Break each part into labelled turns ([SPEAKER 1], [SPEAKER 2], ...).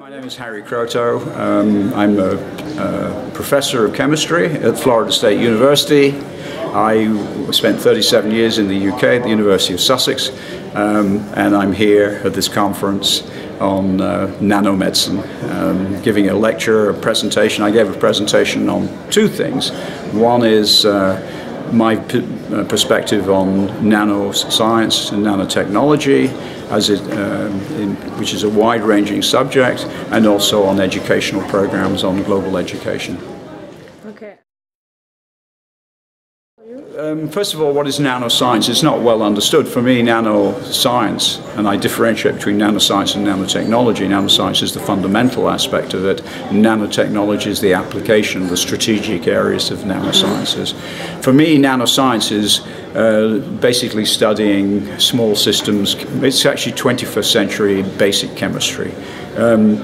[SPEAKER 1] My name is Kroto. I'm a professor of chemistry at Florida State University. I spent 37 years in the UK at the University of Sussex, and I'm here at this conference on nanomedicine, giving a lecture, a presentation. I gave a presentation on two things. One is my perspective on nanoscience and nanotechnology, which is a wide-ranging subject, and also on educational programs on global education.
[SPEAKER 2] Okay.
[SPEAKER 1] First of all, what is nanoscience? It's not well understood. For me, nanoscience, and I differentiate between nanoscience and nanotechnology. Nanoscience is the fundamental aspect of it. Nanotechnology is the application, the strategic areas of nanosciences. For me, nanoscience is basically studying small systems. It's actually 21st century basic chemistry.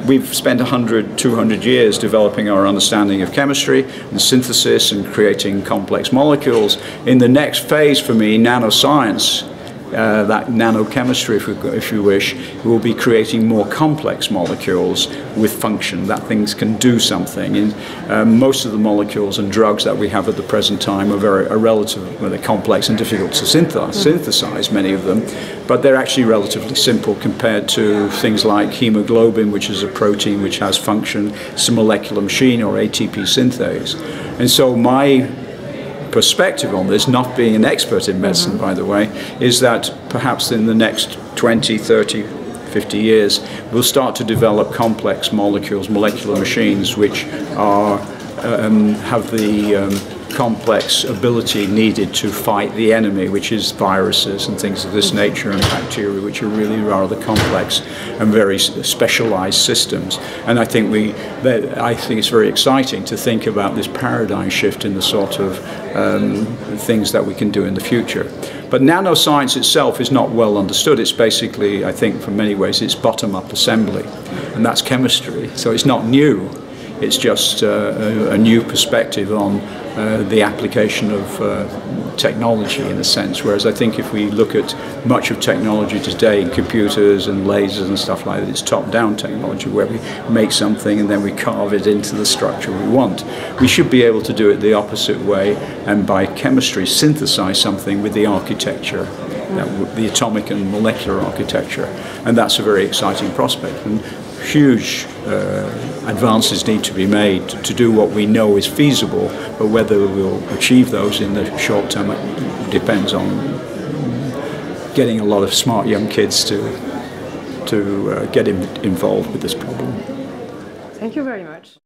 [SPEAKER 1] We've spent 100, 200 years developing our understanding of chemistry and synthesis and creating complex molecules. In the next phase for me, nanoscience, that nanochemistry, if you wish, will be creating more complex molecules with function, that things can do something. And most of the molecules and drugs that we have at the present time are relatively complex and difficult to synthesize, many of them, but they're actually relatively simple compared to things like hemoglobin, which is a protein which has function. It's a molecular machine, or ATP synthase. And so my perspective on this, not being an expert in medicine, by the way, is that perhaps in the next 20, 30, 50 years, we'll start to develop complex molecules, molecular machines, which have the complex ability needed to fight the enemy, which is viruses and things of this nature, and bacteria, which are really rather complex and very specialized systems. And I think it's very exciting to think about this paradigm shift in the sort of things that we can do in the future. But nanoscience itself is not well understood. It's basically, I think, in many ways, it's bottom-up assembly, and that's chemistry. So it's not new. It's just a new perspective on the application of technology, in a sense. Whereas I think if we look at much of technology today, computers and lasers and stuff like that, it's top-down technology where we make something and then we carve it into the structure we want. We should be able to do it the opposite way, and by chemistry synthesize something with the architecture, the atomic and molecular architecture. And that's a very exciting prospect. And huge advances need to be made to do what we know is feasible, but whether we'll achieve those in the short term depends on getting a lot of smart young kids to get involved with this problem.
[SPEAKER 2] Thank you very much.